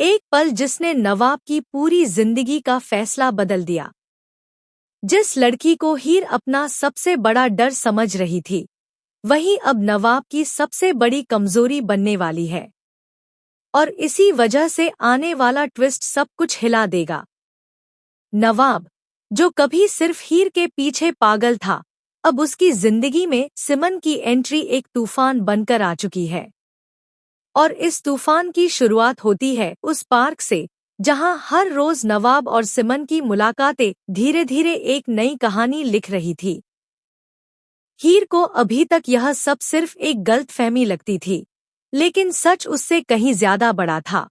एक पल जिसने नवाब की पूरी जिंदगी का फैसला बदल दिया। जिस लड़की को हीर अपना सबसे बड़ा डर समझ रही थी, वही अब नवाब की सबसे बड़ी कमजोरी बनने वाली है। और इसी वजह से आने वाला ट्विस्ट सब कुछ हिला देगा। नवाब, जो कभी सिर्फ हीर के पीछे पागल था, अब उसकी जिंदगी में सिमन की एंट्री एक तूफान बनकर आ चुकी है। और इस तूफान की शुरुआत होती है उस पार्क से, जहां हर रोज नवाब और सिमन की मुलाकातें धीरे धीरे एक नई कहानी लिख रही थी। हीर को अभी तक यह सब सिर्फ एक गलतफहमी लगती थी, लेकिन सच उससे कहीं ज्यादा बड़ा था।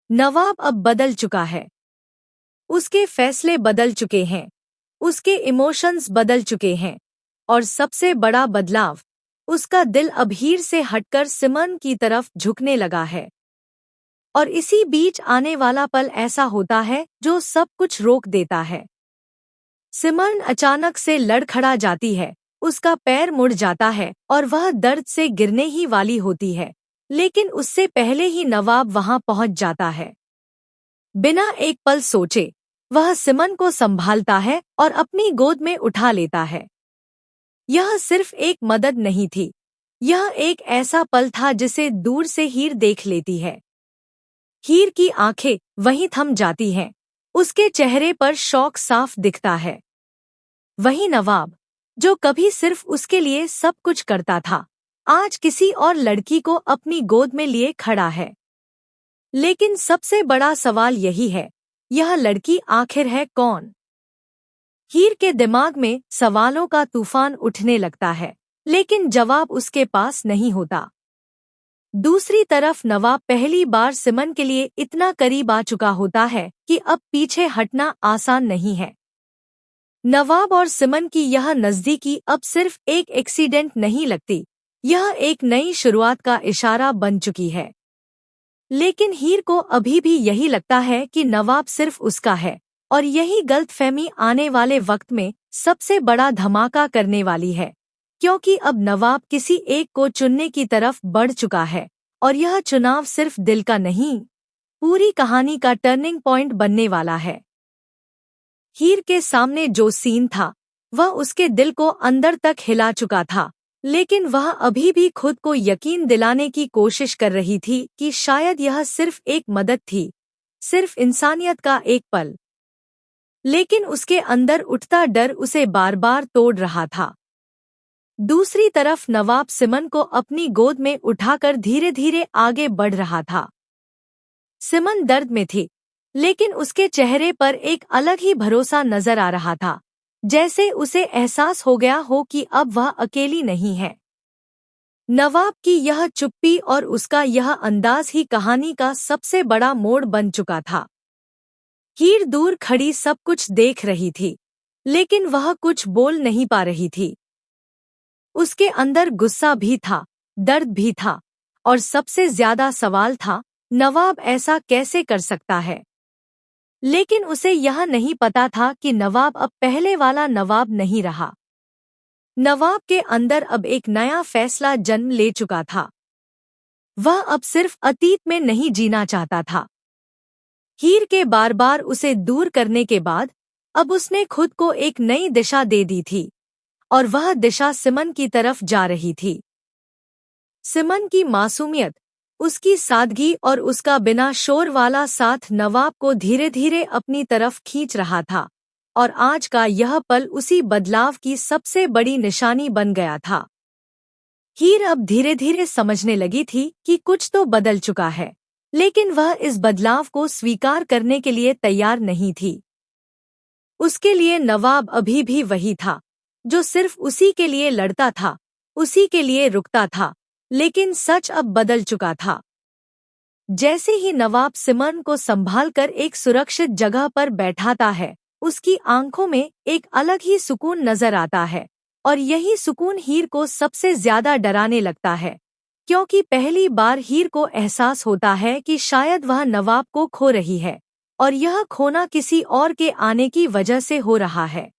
नवाब अब बदल चुका है। उसके फैसले बदल चुके हैं, उसके इमोशंस बदल चुके हैं, और सबसे बड़ा बदलाव, उसका दिल अब हीर से हटकर सिमन की तरफ झुकने लगा है। और इसी बीच आने वाला पल ऐसा होता है जो सब कुछ रोक देता है। सिमन अचानक से लड़खड़ा जाती है, उसका पैर मुड़ जाता है और वह दर्द से गिरने ही वाली होती है, लेकिन उससे पहले ही नवाब वहां पहुंच जाता है। बिना एक पल सोचे वह सिमन को संभालता है और अपनी गोद में उठा लेता है। यह सिर्फ एक मदद नहीं थी, यह एक ऐसा पल था जिसे दूर से हीर देख लेती है। हीर की आंखें वहीं थम जाती हैं, उसके चेहरे पर शौक साफ दिखता है। वही नवाब, जो कभी सिर्फ उसके लिए सब कुछ करता था, आज किसी और लड़की को अपनी गोद में लिए खड़ा है। लेकिन सबसे बड़ा सवाल यही है, यह लड़की आखिर है कौन? हीर के दिमाग में सवालों का तूफान उठने लगता है, लेकिन जवाब उसके पास नहीं होता। दूसरी तरफ नवाब पहली बार सिमन के लिए इतना करीब आ चुका होता है कि अब पीछे हटना आसान नहीं है। नवाब और सिमन की यह नज़दीकी अब सिर्फ एक एक्सीडेंट नहीं लगती, यह एक नई शुरुआत का इशारा बन चुकी है। लेकिन हीर को अभी भी यही लगता है कि नवाब सिर्फ उसका है, और यही गलतफहमी आने वाले वक्त में सबसे बड़ा धमाका करने वाली है, क्योंकि अब नवाब किसी एक को चुनने की तरफ बढ़ चुका है, और यह चुनाव सिर्फ दिल का नहीं, पूरी कहानी का टर्निंग पॉइंट बनने वाला है। हीर के सामने जो सीन था, वह उसके दिल को अंदर तक हिला चुका था, लेकिन वह अभी भी खुद को यकीन दिलाने की कोशिश कर रही थी कि शायद यह सिर्फ एक मदद थी, सिर्फ इंसानियत का एक पल। लेकिन उसके अंदर उठता डर उसे बार बार तोड़ रहा था। दूसरी तरफ नवाब सिमन को अपनी गोद में उठाकर धीरे धीरे आगे बढ़ रहा था। सिमन दर्द में थी, लेकिन उसके चेहरे पर एक अलग ही भरोसा नजर आ रहा था, जैसे उसे एहसास हो गया हो कि अब वह अकेली नहीं है। नवाब की यह चुप्पी और उसका यह अंदाज ही कहानी का सबसे बड़ा मोड़ बन चुका था। हीर दूर खड़ी सब कुछ देख रही थी, लेकिन वह कुछ बोल नहीं पा रही थी। उसके अंदर गुस्सा भी था, दर्द भी था, और सबसे ज्यादा सवाल था, नवाब ऐसा कैसे कर सकता है? लेकिन उसे यह नहीं पता था कि नवाब अब पहले वाला नवाब नहीं रहा। नवाब के अंदर अब एक नया फैसला जन्म ले चुका था। वह अब सिर्फ अतीत में नहीं जीना चाहता था। हीर के बार बार उसे दूर करने के बाद अब उसने खुद को एक नई दिशा दे दी थी, और वह दिशा सिमन की तरफ जा रही थी। सिमन की मासूमियत, उसकी सादगी और उसका बिना शोर वाला साथ नवाब को धीरे धीरे अपनी तरफ खींच रहा था, और आज का यह पल उसी बदलाव की सबसे बड़ी निशानी बन गया था। हीर अब धीरे धीरे समझने लगी थी कि कुछ तो बदल चुका है, लेकिन वह इस बदलाव को स्वीकार करने के लिए तैयार नहीं थी। उसके लिए नवाब अभी भी वही था, जो सिर्फ उसी के लिए लड़ता था, उसी के लिए रुकता था, लेकिन सच अब बदल चुका था। जैसे ही नवाब सिमन को संभालकर एक सुरक्षित जगह पर बैठाता है, उसकी आंखों में एक अलग ही सुकून नजर आता है, और यही सुकून हीर को सबसे ज्यादा डराने लगता है, क्योंकि पहली बार हीर को एहसास होता है कि शायद वह नवाब को खो रही है, और यह खोना किसी और के आने की वजह से हो रहा है।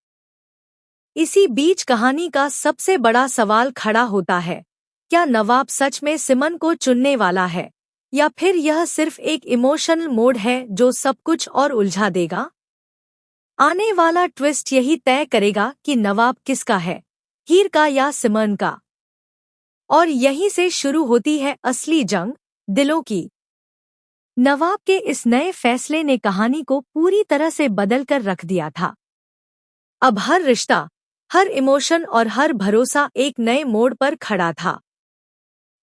इसी बीच कहानी का सबसे बड़ा सवाल खड़ा होता है, क्या नवाब सच में सिमन को चुनने वाला है? या फिर यह सिर्फ एक इमोशनल मोड है जो सब कुछ और उलझा देगा? आने वाला ट्विस्ट यही तय करेगा कि नवाब किसका है, हीर का या सिमरन का। और यहीं से शुरू होती है असली जंग, दिलों की। नवाब के इस नए फैसले ने कहानी को पूरी तरह से बदल कर रख दिया था। अब हर रिश्ता, हर इमोशन और हर भरोसा एक नए मोड़ पर खड़ा था।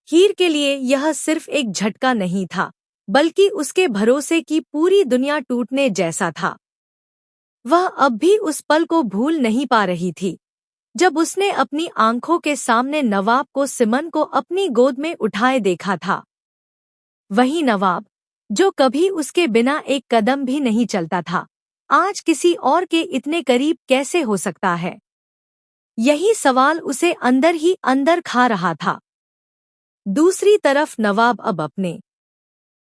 हीर के लिए यह सिर्फ एक झटका नहीं था, बल्कि उसके भरोसे की पूरी दुनिया टूटने जैसा था। वह अब भी उस पल को भूल नहीं पा रही थी, जब उसने अपनी आंखों के सामने नवाब को सिमन को अपनी गोद में उठाए देखा था। वही नवाब, जो कभी उसके बिना एक कदम भी नहीं चलता था, आज किसी और के इतने करीब कैसे हो सकता है? यही सवाल उसे अंदर ही अंदर खा रहा था। दूसरी तरफ नवाब अब अपने